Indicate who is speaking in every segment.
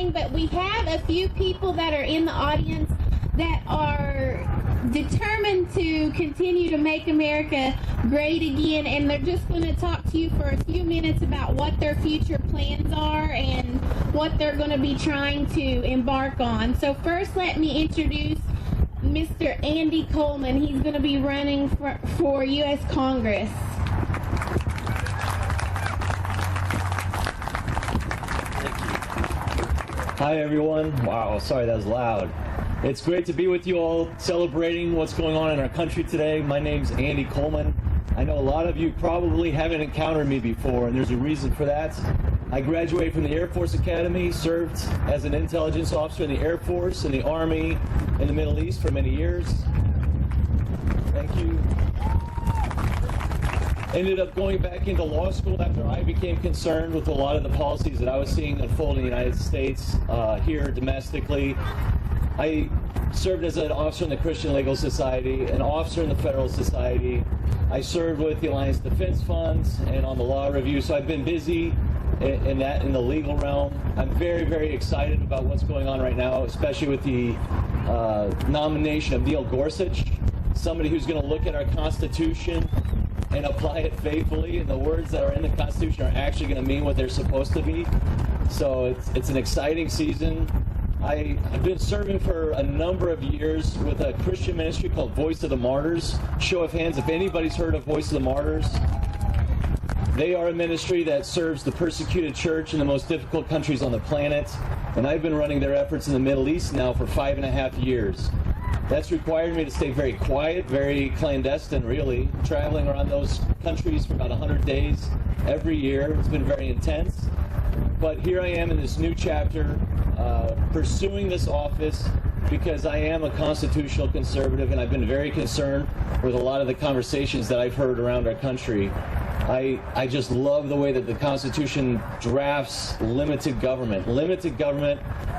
Speaker 1: morning, but we have a few people that are in the audience that are determined to continue to make America great again, and they're just going to talk to you for a few minutes about what their future plans are and what they're going to be trying to embark on. So first, let me introduce Mr. Andy Coleman. He's going to be running for U.S. Congress.
Speaker 2: Hi everyone. Wow, sorry that was loud. It's great to be with you all celebrating what's going on in our country today. My name's Andy Coleman. I know a lot of you probably haven't encountered me before, and there's a reason for that. I graduated from the Air Force Academy, served as an intelligence officer in the Air Force, in the Army, in the Middle East for many years. Thank you. Ended up going back into law school after I became concerned with a lot of the policies that I was seeing unfold in the United States, here domestically. I served as an officer in the Christian Legal Society, an officer in the Federal Society. I served with the Alliance Defense Funds and on the law review, so I've been busy in the legal realm. I'm very, very excited about what's going on right now, especially with the nomination of Neil Gorsuch, somebody who's going to look at our Constitution and apply it faithfully, and the words that are in the Constitution are actually going to mean what they're supposed to be. So it's an exciting season. I've been serving for a number of years with a Christian ministry called Voice of the Martyrs. Show of hands if anybody's heard of Voice of the Martyrs. They are a ministry that serves the persecuted church in the most difficult countries on the planet, and I've been running their efforts in the Middle East now for 5.5 years. That's required me to stay very quiet, very clandestine, really, traveling around those countries for about 100 days every year. It's been very intense. But here I am in this new chapter, pursuing this office because I am a constitutional conservative, and I've been very concerned with a lot of the conversations that I've heard around our country. I just love the way that the Constitution drafts limited government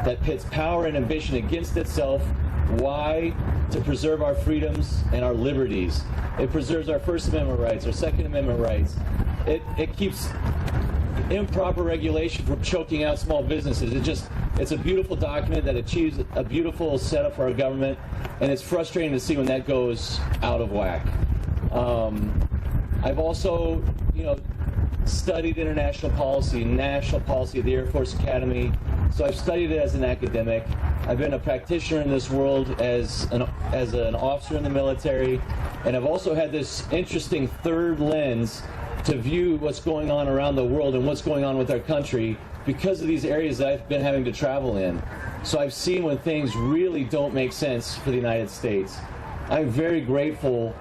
Speaker 2: that pits power and ambition against itself. Why? To preserve our freedoms and our liberties. It preserves our First Amendment rights, our Second Amendment rights. It keeps improper regulation from choking out small businesses. It's a beautiful document that achieves a beautiful setup for our government, and it's frustrating to see when that goes out of whack. I've also, studied international policy, national policy at the Air Force Academy, so I've studied it as an academic. I've been a practitioner in this world as an officer in the military, and I've also had this interesting third lens to view what's going on around the world and what's going on with our country because of these areas that I've been having to travel in. So I've seen when things really don't make sense for the United States. I'm very grateful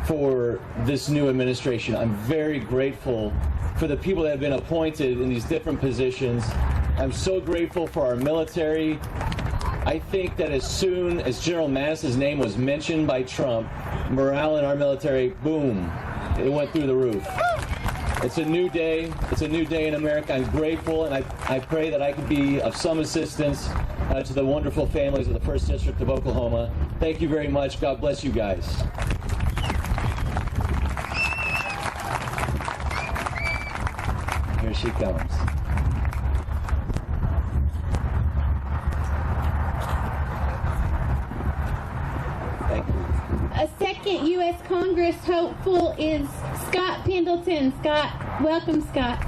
Speaker 2: for this new administration. I'm very grateful for the people that have been appointed in these different positions. I'm so grateful for our military. I think that as soon as General Mattis's name was mentioned by Trump, morale in our military, boom, it went through the roof. It's a new day. It's a new day in America. I'm grateful, and I pray that I can be of some assistance to the wonderful families of the 1st District of Oklahoma. Thank you very much. God bless you guys. Here she comes. Thank you.
Speaker 1: A second U.S. Congress hopeful is Scott Pendleton. Scott, welcome, Scott.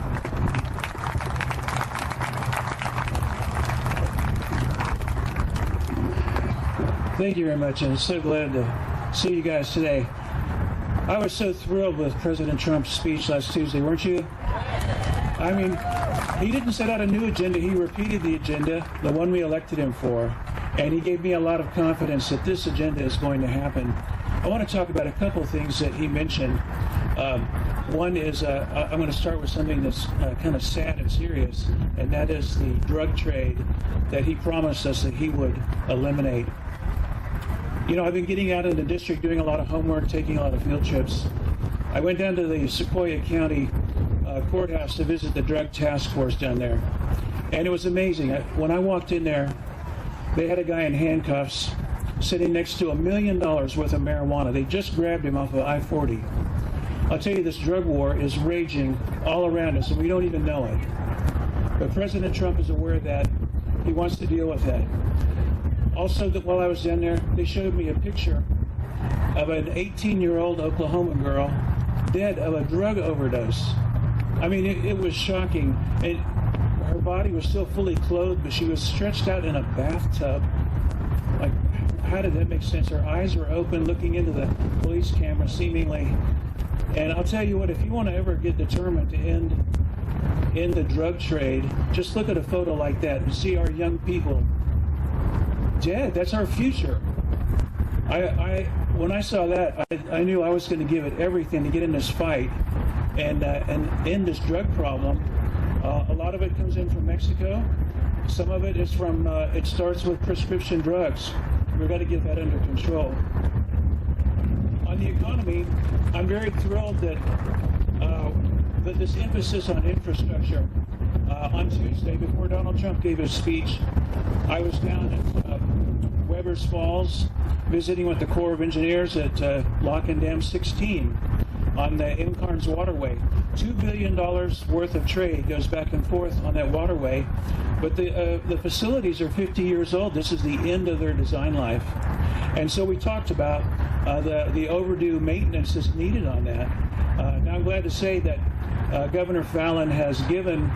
Speaker 3: Thank you very much, and I'm so glad to see you guys today. I was so thrilled with President Trump's speech last Tuesday, weren't you? I mean, he didn't set out a new agenda. He repeated the agenda, the one we elected him for, and he gave me a lot of confidence that this agenda is going to happen. I want to talk about a couple of things that he mentioned. One is, I'm going to start with something that's kind of sad and serious, and that is the drug trade that he promised us that he would eliminate. I've been getting out in the district, doing a lot of homework, taking a lot of field trips. I went down to the Sequoia County courthouse to visit the drug task force down there, and it was amazing. When I walked in there, they had a guy in handcuffs sitting next to $1 million worth of marijuana. They just grabbed him off of I-40. I'll tell you, this drug war is raging all around us, and we don't even know it. But President Trump is aware of that, he wants to deal with that. Also, while I was down there, they showed me a picture of an 18-year-old Oklahoma girl dead of a drug overdose. I mean, it was shocking. And her body was still fully clothed, but she was stretched out in a bathtub. Like, how did that make sense? Her eyes were open, looking into the police camera, seemingly. And I'll tell you what, if you want to ever get determined to end the drug trade, just look at a photo like that and see our young people dead. That's our future. When I saw that, I knew I was going to give it everything to get in this fight and end this drug problem. A lot of it comes in from Mexico. Some of it is from, it starts with prescription drugs. We've got to get that under control. On the economy, I'm very thrilled that this emphasis on infrastructure. On Tuesday, before Donald Trump gave his speech, I was down at Weber's Falls visiting with the Corps of Engineers at Lock and Dam 16 on the Incarns Waterway. $2 billion worth of trade goes back and forth on that waterway, but the facilities are 50 years old. This is the end of their design life. And so we talked about the overdue maintenance that's needed on that. Now I'm glad to say that Governor Fallin has given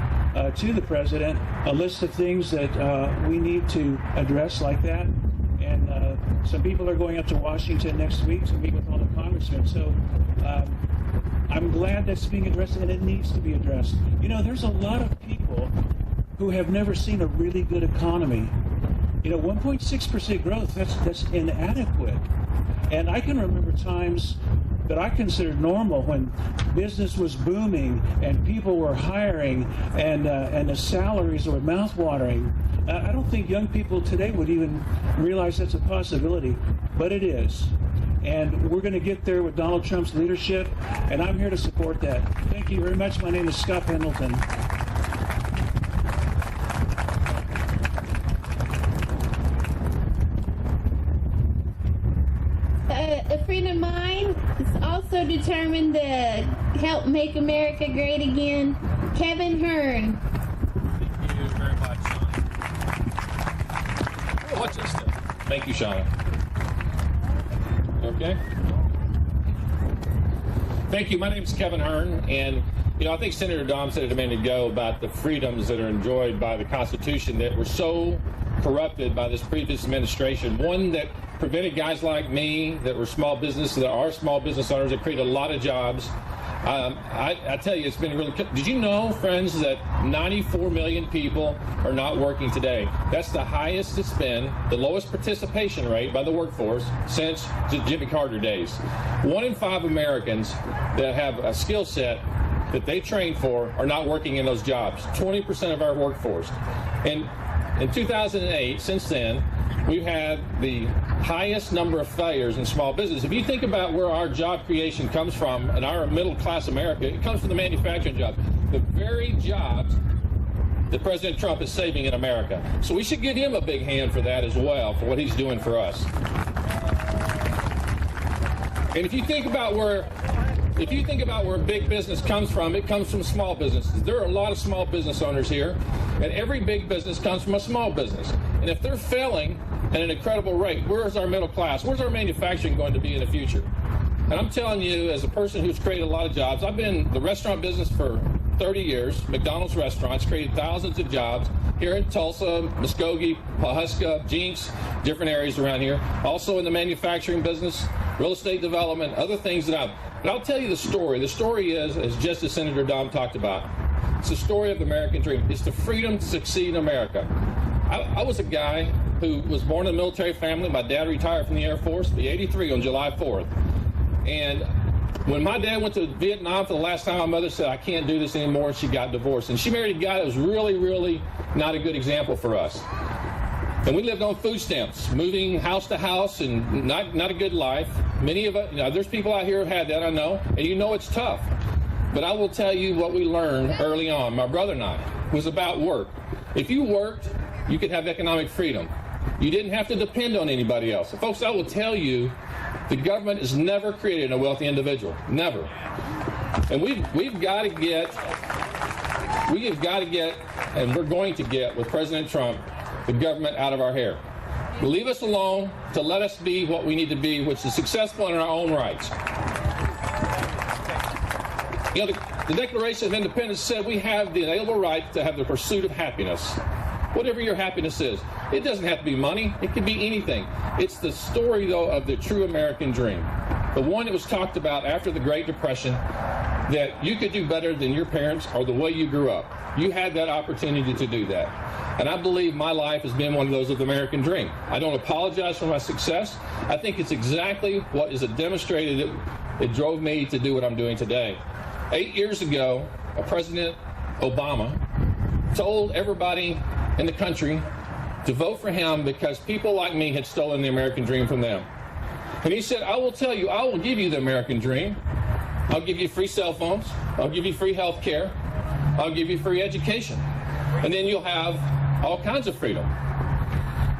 Speaker 3: to the president a list of things that we need to address like that. And some people are going up to Washington next week to meet with all the congressmen. So I'm glad that's being addressed, and it needs to be addressed. You know, there's a lot of people who have never seen a really good economy. You know, 1.6% growth, that's inadequate. And I can remember times that I considered normal when business was booming and people were hiring and the salaries were mouthwatering. I don't think young people today would even realize that's a possibility, but it is. And we're going to get there with Donald Trump's leadership, and I'm here to support that. Thank you very much. My name is Scott Pendleton.
Speaker 1: A friend of mine is also determined to help make America great again, Kevin Hearn.
Speaker 4: Thank you very much, Shauna. Watch this stuff. Thank you, Shauna. Okay. Thank you. My name is Kevin Hearn, and I think Senator Dom said it a minute ago about the freedoms that are enjoyed by the Constitution that were so corrupted by this previous administration. One that prevented guys like me that were small business, that are small business owners, that created a lot of jobs. I tell you, it's been really. Did you know, friends, that 94 million people are not working today? That's the highest it's been, the lowest participation rate by the workforce since the Jimmy Carter days. 1 in 5 Americans that have a skill set that they trained for are not working in those jobs. 20% of our workforce. And in 2008, since then, we've had the highest number of failures in small business. If you think about where our job creation comes from in our middle-class America, it comes from the manufacturing jobs, the very jobs that President Trump is saving in America. So we should give him a big hand for that as well, for what he's doing for us. And if you think about where big business comes from, it comes from small businesses. There are a lot of small business owners here, and every big business comes from a small business. And if they're failing at an incredible rate, where's our middle class? Where's our manufacturing going to be in the future? And I'm telling you, as a person who's created a lot of jobs, I've been in the restaurant business for 30 years, McDonald's restaurants, created thousands of jobs here in Tulsa, Muskogee, Pawhuska, Jinx, different areas around here. Also in the manufacturing business, real estate development, other things that But I'll tell you the story. The story is just as Senator Dom talked about. It's the story of the American dream. It's the freedom to succeed in America. I was a guy who was born in a military family. My dad retired from the Air Force in '83 on July 4th. And when my dad went to Vietnam for the last time, my mother said, I can't do this anymore, and she got divorced. And she married a guy that was really, really not a good example for us. And we lived on food stamps, moving house to house, and not a good life. Many of us, there's people out here who had that, I know, and it's tough. But I will tell you what we learned early on, my brother and I, was about work. If you worked, you could have economic freedom. You didn't have to depend on anybody else. And folks, I will tell you, the government has never created a wealthy individual. Never. And we've got to get, and we're going to get with President Trump, the government out of our hair. Leave us alone to let us be what we need to be, which is successful in our own rights. You know, the Declaration of Independence said we have the inalienable right to have the pursuit of happiness. Whatever your happiness is. It doesn't have to be money. It could be anything. It's the story, though, of the true American dream. The one that was talked about after the Great Depression, that you could do better than your parents or the way you grew up. You had that opportunity to do that. And I believe my life has been one of those of the American dream. I don't apologize for my success. I think it's exactly what is demonstrated that drove me to do what I'm doing today. 8 years ago, President Obama told everybody in the country to vote for him because people like me had stolen the American dream from them. And he said, I will tell you, I will give you the American dream. I'll give you free cell phones. I'll give you free health care. I'll give you free education. And then you'll have all kinds of freedom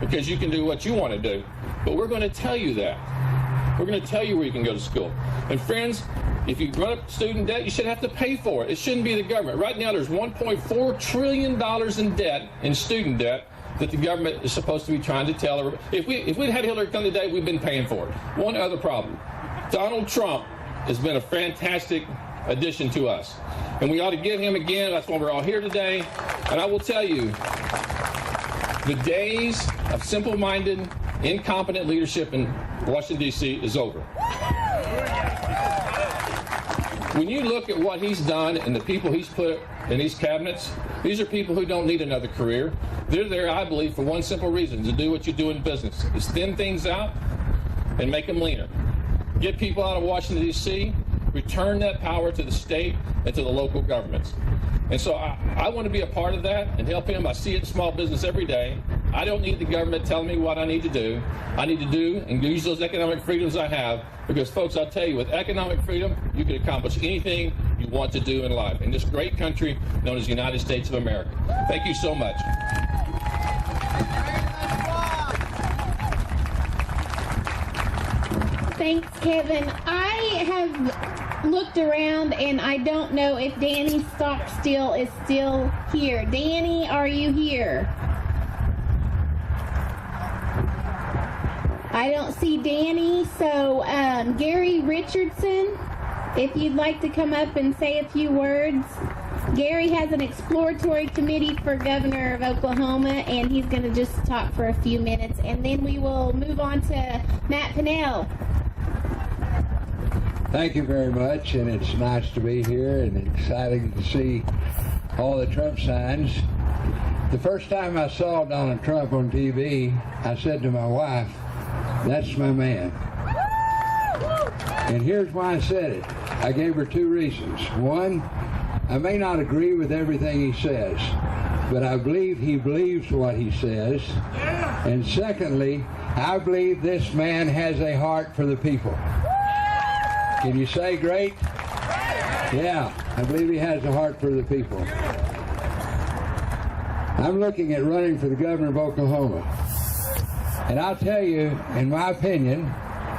Speaker 4: because you can do what you want to do. But we're going to tell you that. We're going to tell you where you can go to school. And friends, if you run up student debt, you should have to pay for it. It shouldn't be the government. Right now, there's $1.4 trillion in debt, in student debt, that the government is supposed to be trying to tell everybody. If we'd had Hillary come today, we've been paying for it. One other problem. Donald Trump has been a fantastic addition to us. And we ought to give him again. That's why we're all here today. And I will tell you, the days of simple-minded, incompetent leadership in Washington, D.C. is over. When you look at what he's done and the people he's put in these cabinets, these are people who don't need another career. They're there, I believe, for one simple reason, to do what you do in business, is thin things out and make them leaner. Get people out of Washington, D.C., return that power to the state and to the local governments. And so I want to be a part of that and help him. I see it in small business every day. I don't need the government telling me what I need to do. I need to do and use those economic freedoms I have because, folks, I'll tell you, with economic freedom, you can accomplish anything you want to do in life in this great country known as the United States of America. Thank you so much.
Speaker 1: Thanks, Kevin. I have looked around and I don't know if Danny Stockstill is still here. Danny, are you here? I don't see Danny, so Gary Richardson, if you'd like to come up and say a few words. Gary has an exploratory committee for governor of Oklahoma, and he's going to just talk for a few minutes, and then we will move on to Matt Pinnell.
Speaker 5: Thank you very much, and it's nice to be here and exciting to see all the Trump signs. The first time I saw Donald Trump on TV, I said to my wife, "That's my man." And here's why I said it. I gave her two reasons. One, I may not agree with everything he says, but I believe he believes what he says. And secondly, I believe this man has a heart for the people. Can you say great? Yeah, I believe he has a heart for the people. I'm looking at running for the governor of Oklahoma. And I'll tell you, in my opinion,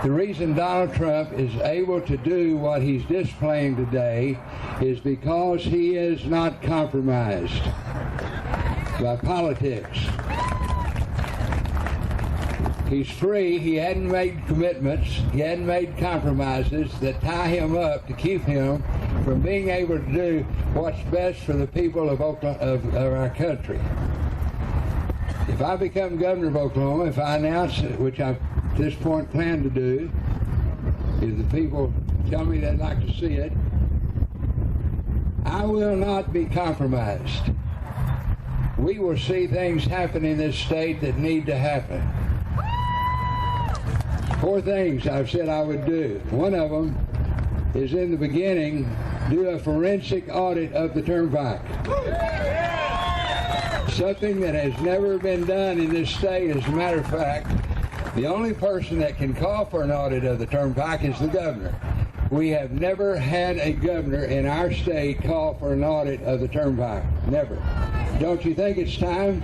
Speaker 5: the reason Donald Trump is able to do what he's displaying today is because he is not compromised by politics. He's free. He hadn't made commitments. He hadn't made compromises that tie him up to keep him from being able to do what's best for the people of our country. If I become governor of Oklahoma, if I announce it, which I at this point plan to do, if the people tell me they'd like to see it, I will not be compromised. We will see things happen in this state that need to happen. 4 things I've said I would do. One of them is, in the beginning, do a forensic audit of the turnpike. Something that has never been done in this state. As a matter of fact, the only person that can call for an audit of the turnpike is the governor. We have never had a governor in our state call for an audit of the turnpike. Never. Don't you think it's time?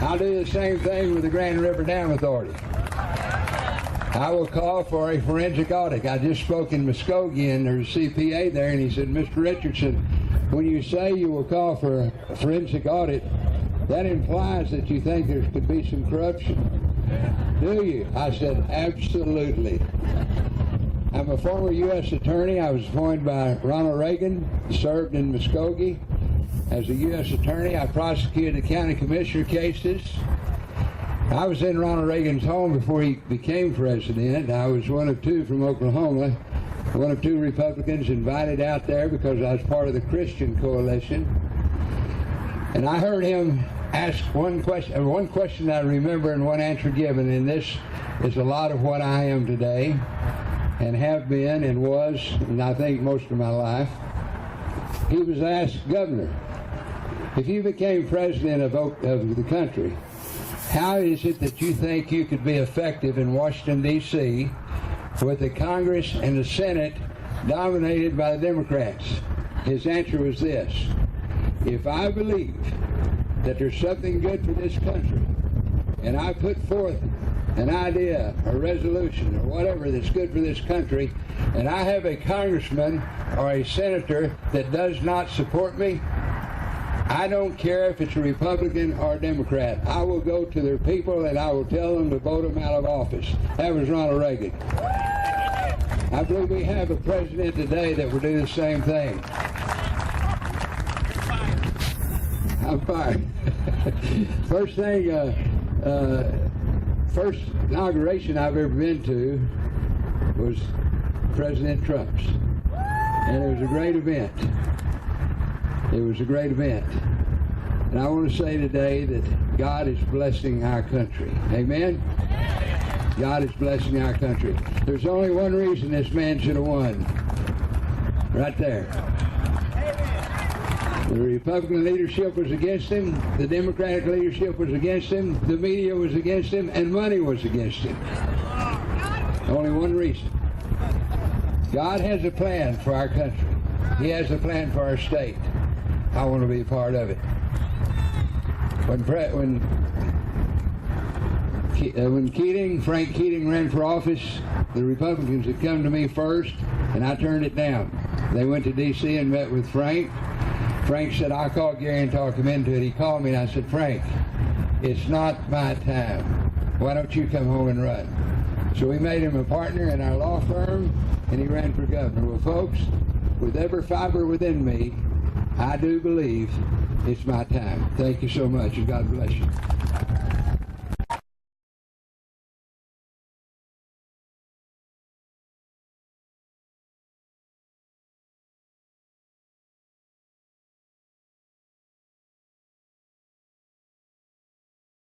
Speaker 5: I'll do the same thing with the Grand River Dam Authority. I will call for a forensic audit. I just spoke in Muskogee, and there's a CPA there, and he said, "Mr. Richardson, when you say you will call for a forensic audit, That implies that you think there could be some corruption. Do you? I said, absolutely. I'm a former U.S. attorney. I was appointed by Ronald Reagan, served in Muskogee. As a U.S. attorney, I prosecuted county commissioner cases. I was in Ronald Reagan's home before he became president. I was one of two from Oklahoma, one of two Republicans invited out there because I was part of the Christian coalition. And I heard him ask one question I remember and one answer given, and this is a lot of what I am today and have been and was, and I think most of my life. He was asked, Governor, if you became president of the country, how is it that you think you could be effective in Washington, D.C. with the Congress and the Senate dominated by the Democrats? His answer was this: if I believe that there's something good for this country, and I put forth an idea, a resolution, or whatever that's good for this country, and I have a congressman or a senator that does not support me, I don't care if it's a Republican or a Democrat. I will go to their people and I will tell them to vote them out of office. That was Ronald Reagan. I believe we have a president today that will do the same thing. I'm fired. First inauguration I've ever been to was President Trump's. And it was a great event. It was a great event. And I want to say today that God is blessing our country. Amen? God is blessing our country. There's only one reason this man should have won. Right there. The Republican leadership was against him. The Democratic leadership was against him. The media was against him. And money was against him. Only one reason. God has a plan for our country. He has a plan for our state. I want to be a part of it. When Frank Keating ran for office, the Republicans had come to me first, and I turned it down. They went to D.C. and met with Frank. Frank said, I'll call Gary and talk him into it. He called me and I said, Frank, it's not my time. Why don't you come home and run? So we made him a partner in our law firm, and he ran for governor. Well, folks, with every fiber within me, I do believe it's my time. Thank you so much, and God bless you.